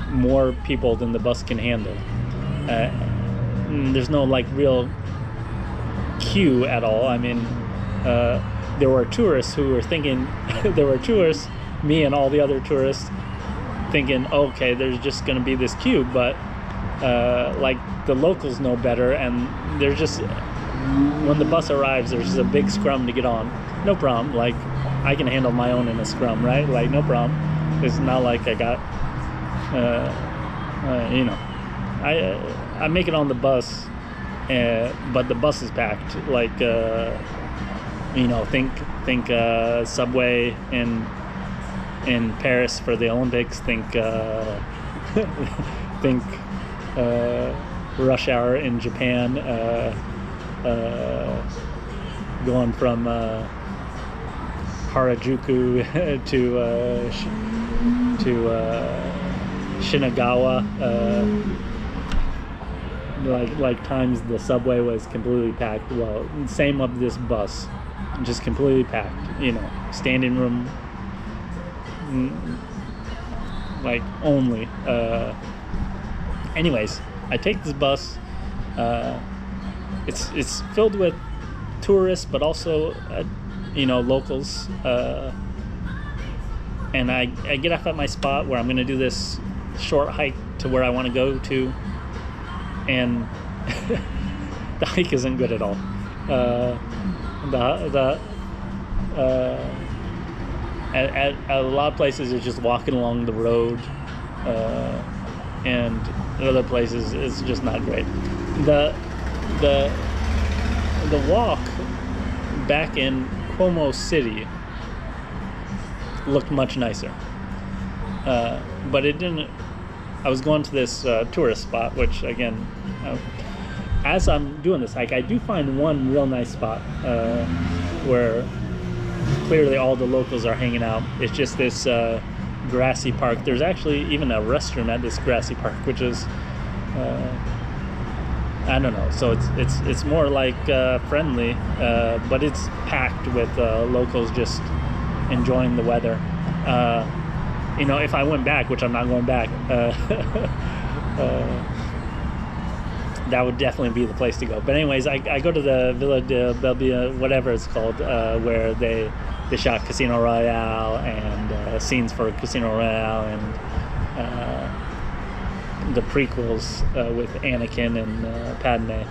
more people than the bus can handle. There's no, like, real queue at all. I mean, there were tourists who were thinking, me and all the other tourists, thinking, okay, there's just going to be this queue, but like, the locals know better, and there's just, when the bus arrives, there's just a big scrum to get on. No problem. Like, I can handle my own in a scrum, right? Like, no problem. It's not like I got, I make it on the bus, but the bus is packed. Like, think subway in Paris for the Olympics. Think rush hour in Japan. Going from Harajuku to Shinagawa. Like times the subway was completely packed. Well, same of this bus, just completely packed. Standing room, like, only. Anyways, I take this bus. It's filled with tourists, but also locals. And I get off at my spot where I'm gonna do this short hike to where I want to go to, and the hike isn't good at all. At a lot of places it's just walking along the road, and at other places it's just not great. The walk back in Como City looked much nicer, but it didn't. I was going to this tourist spot, which, again, as I'm doing this hike, I do find one real nice spot where clearly all the locals are hanging out. It's just this grassy park. There's actually even a restroom at this grassy park, which is I don't know. So it's more like friendly, but it's packed with locals just enjoying the weather. If I went back, which I'm not going back, that would definitely be the place to go. But anyways, I go to the Villa de Belbia, whatever it's called, where they shot Casino Royale and scenes for Casino Royale and the prequels with Anakin and Padme.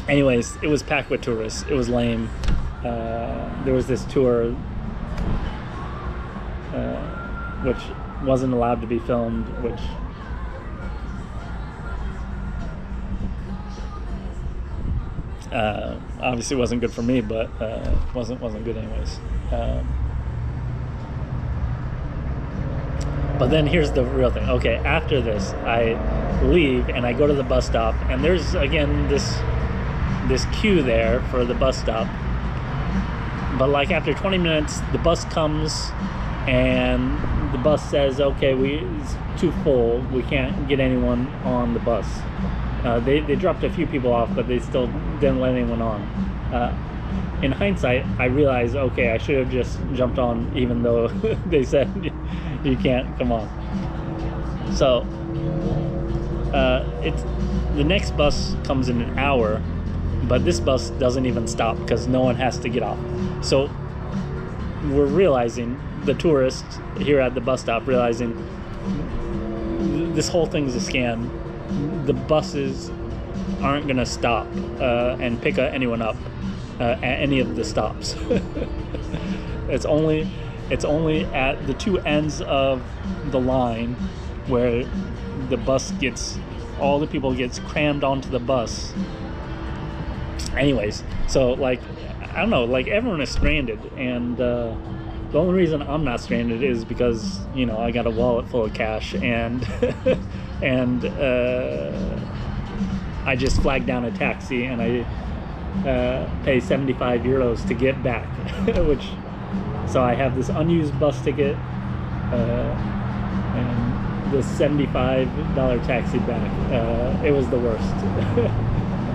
Anyways, it was packed with tourists. It was lame. There was this tour which wasn't allowed to be filmed, which obviously wasn't good for me, but wasn't good anyways. But then here's the real thing. Okay, after this, I leave and I go to the bus stop, and there's again this queue there for the bus stop. But like after 20 minutes, the bus comes, and the bus says, "Okay, it's too full. We can't get anyone on the bus." They dropped a few people off, but they still didn't let anyone on. In hindsight, I realized, okay, I should have just jumped on, even though they said you can't come on. So it's the next bus comes in an hour, but this bus doesn't even stop because no one has to get off. So we're realizing, the tourists here at the bus stop realizing this whole thing's a scam. The buses aren't gonna stop and pick anyone up at any of the stops. It's only at the two ends of the line where the bus all the people gets crammed onto the bus. Anyways, so like, I don't know, like everyone is stranded, and the only reason I'm not stranded is because, you know, I got a wallet full of cash, and and I just flagged down a taxi, and I pay 75 euros to get back, so I have this unused bus ticket and this $75 taxi back. It was the worst.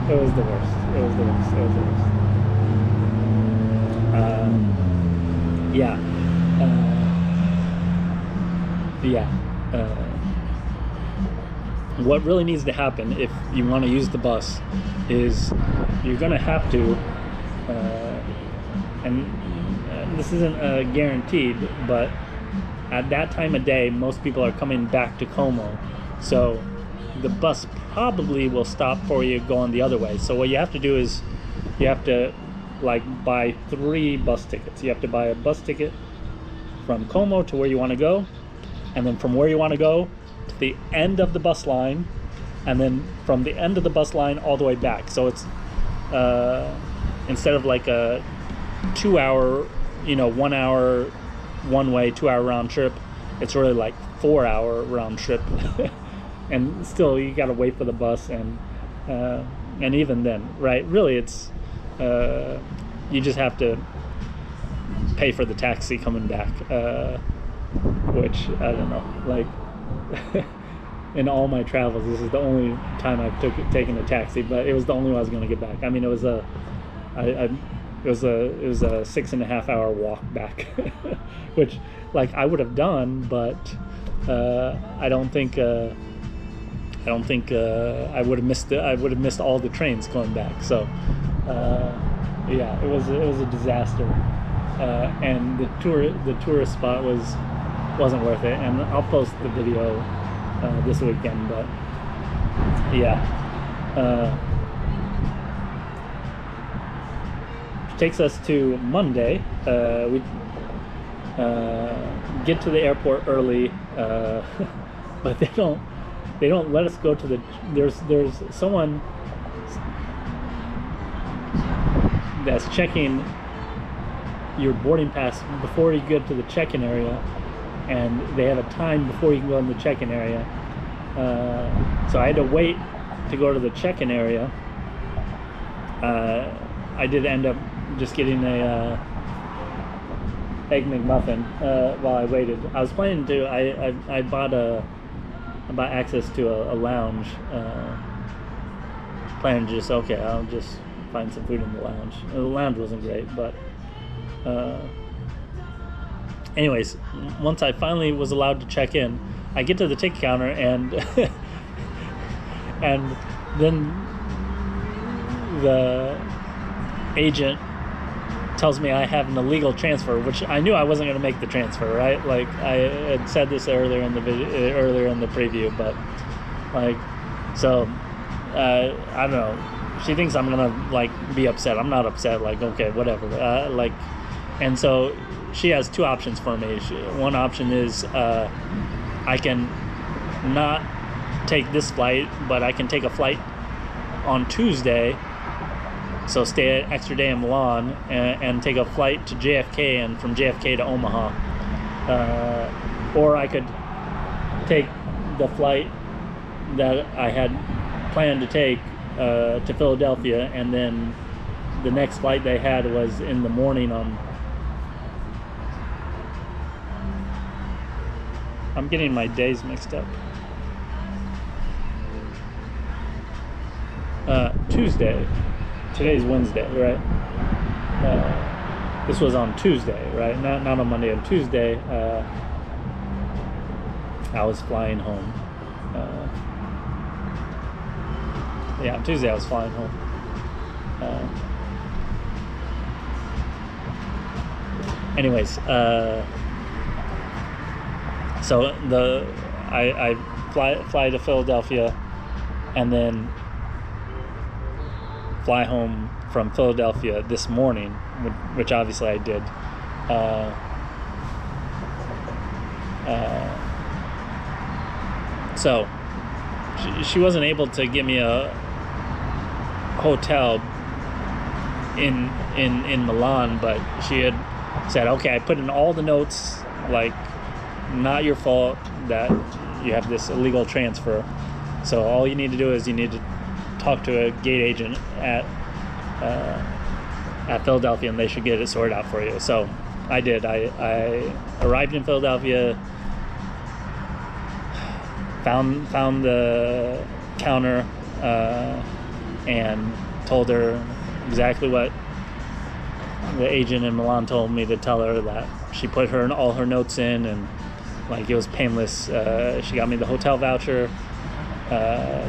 It was the worst. It was the worst. It was the worst. Yeah. What really needs to happen if you want to use the bus is you're going to have to, and this isn't guaranteed, but at that time of day, most people are coming back to Como. So the bus probably will stop for you going the other way. So what you have to do is you have to like buy 3 bus tickets. You have to buy a bus ticket from Como to where you want to go, and then from where you want to go to the end of the bus line, and then from the end of the bus line all the way back. So it's instead of like a 2-hour, 1 hour one way, 2-hour round trip, it's really like 4-hour round trip. And still you got to wait for the bus, and even then, right, really it's you just have to pay for the taxi coming back, which I don't know, like in all my travels, this is the only time I've taken a taxi, but it was the only way I was going to get back. I mean, it was a 6.5 hour walk back, which like I would have done, but I don't think I would have missed all the trains going back. So yeah, it was a disaster, and the tourist spot wasn't worth it. And I'll post the video this weekend, but yeah. Takes us to Monday. We get to the airport early, but they don't let us go to the. There's someone that's checking your boarding pass before you get to the check-in area, and they have a time before you can go in the check-in area. So I had to wait to go to the check-in area. I did end up just getting a egg McMuffin while I waited. I was planning to. I bought access to a lounge. Planning to just I'll just find some food in the lounge. The lounge wasn't great, but anyways, once I finally was allowed to check in, I get to the ticket counter, and and then the agent tells me I have an illegal transfer, which I knew I wasn't going to make the transfer, right? Like I had said this earlier in the preview, but like, so I don't know. She thinks I'm gonna like be upset. I'm not upset. Like, okay, whatever. Like, and so she has 2 options for me. One option is I can not take this flight, but I can take a flight on Tuesday. So stay an extra day in Milan and take a flight to JFK, and from JFK to Omaha. Or I could take the flight that I had planned to take to Philadelphia, and then the next flight they had was in the morning on. I'm getting my days mixed up. Tuesday. Today's Wednesday, right? This was on Tuesday, right? Not on Monday. On Tuesday, I was flying home. Yeah, on Tuesday I was flying home. Anyways, so I fly to Philadelphia, and then fly home from Philadelphia this morning, which obviously I did. So she wasn't able to give me a hotel in Milan, but she had said, okay, I put in all the notes, like, not your fault that you have this illegal transfer, so all you need to do is you need to talk to a gate agent at Philadelphia, and they should get it sorted out for you. So I did. I arrived in Philadelphia, found the counter, and told her exactly what the agent in Milan told me to tell her, that she put all her notes in, and like, it was painless. She got me the hotel voucher,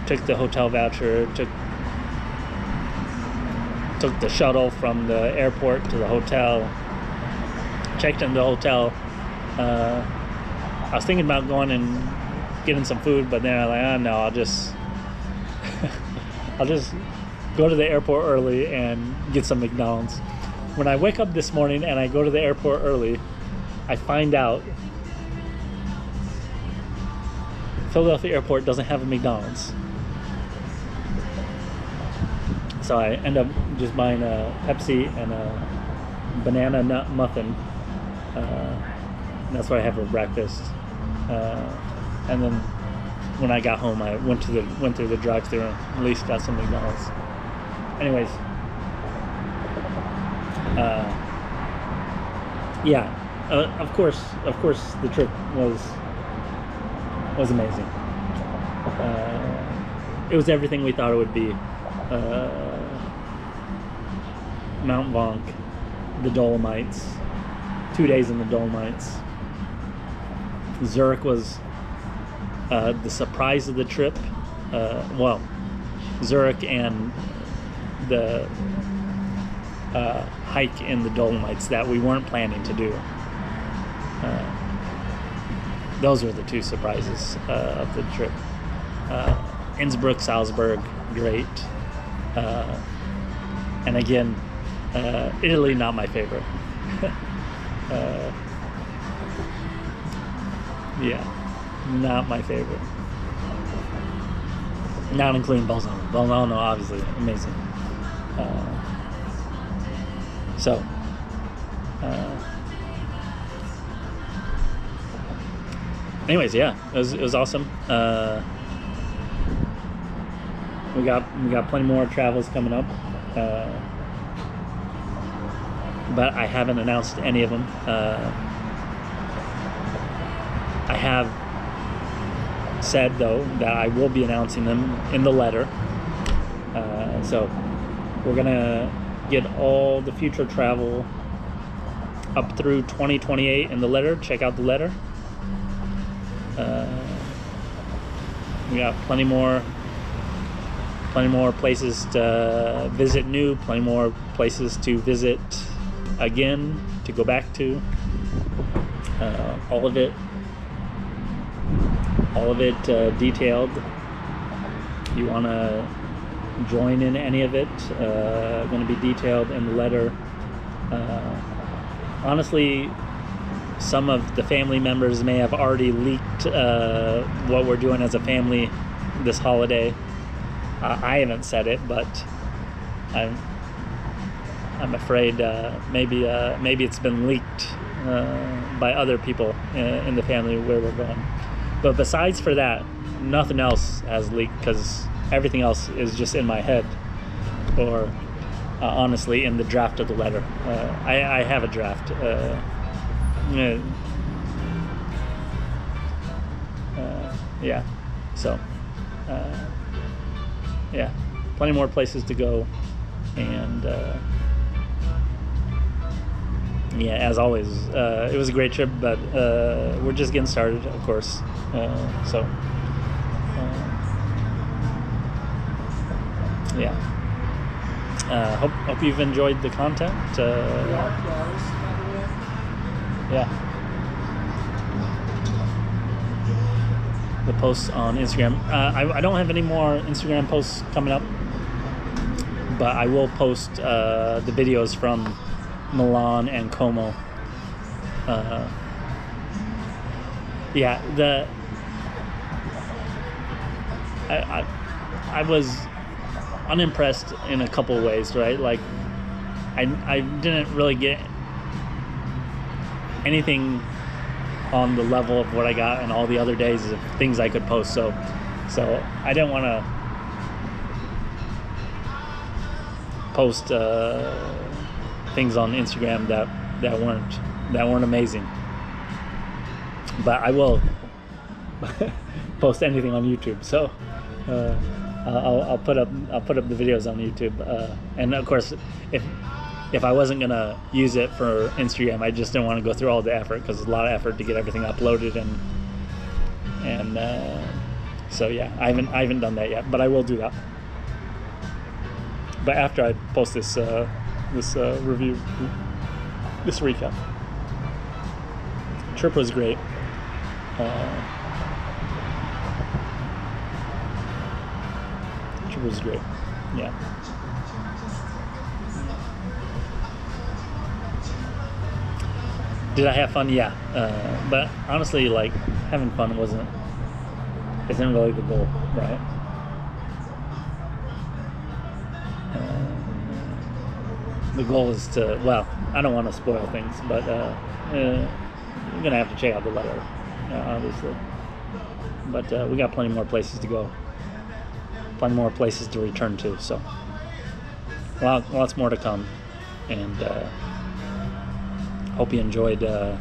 took the hotel voucher, took the shuttle from the airport to the hotel, checked in the hotel. I was thinking about going and getting some food, but then I was like, no, I'll just I'll just go to the airport early and get some McDonald's. When I wake up this morning and I go to the airport early, I find out Philadelphia Airport doesn't have a McDonald's. So I end up just buying a Pepsi and a banana nut muffin. And that's what I have for breakfast. And then when I got home, I went through the drive-thru and at least got some McDonald's. Anyways, yeah. Of course, the trip was amazing. It was everything we thought it would be. Mount Vonk, the Dolomites, 2 days in the Dolomites. Zurich was the surprise of the trip. Well, Zurich and the hike in the Dolomites that we weren't planning to do. Those were the two surprises of the trip. Innsbruck, Salzburg, great. And again, Italy, not my favorite. Yeah, not my favorite. Not including Bolzano. Bolzano, obviously, amazing. Anyways, yeah, it was awesome. We got plenty more travels coming up, but I haven't announced any of them. I have said, though, that I will be announcing them in the letter. So we're gonna get all the future travel up through 2028 in the letter. Check out the letter. We got plenty more places to visit new, plenty more places to visit again, to go back to. All of it detailed. If you want to join in any of it, going to be detailed in the letter. Honestly, some of the family members may have already leaked what we're doing as a family this holiday. I haven't said it, but I'm afraid maybe it's been leaked by other people in the family where we're going. But besides for that, nothing else has leaked because everything else is just in my head, or honestly in the draft of the letter. I have a draft. Yeah. So, yeah, plenty more places to go, and yeah, as always, it was a great trip, but we're just getting started, of course. So, yeah. Hope you've enjoyed the content. Yeah. The posts on Instagram. I don't have any more Instagram posts coming up, but I will post the videos from Milan and Como. Yeah, I was unimpressed in a couple ways, right? Like I didn't really get anything on the level of what I got in all the other days of things I could post. So I didn't want to post things on Instagram that weren't amazing. But I will post anything on YouTube. So I'll put up the videos on YouTube. And of course, if I wasn't gonna use it for Instagram, I just didn't want to go through all the effort, because it's a lot of effort to get everything uploaded, and so yeah, I haven't done that yet, but I will do that. But after I post this review, this recap. Trip was great. Trip was great. Yeah. Did I have fun? Yeah. But honestly, like, having fun isn't really the goal, right? The goal is to, well, I don't want to spoil things, but you're gonna have to check out the letter, obviously. But we got plenty more places to go, plenty more places to return to. So lots more to come, and hope you enjoyed the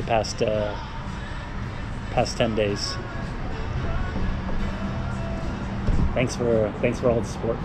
past 10 days. Thanks for all the support.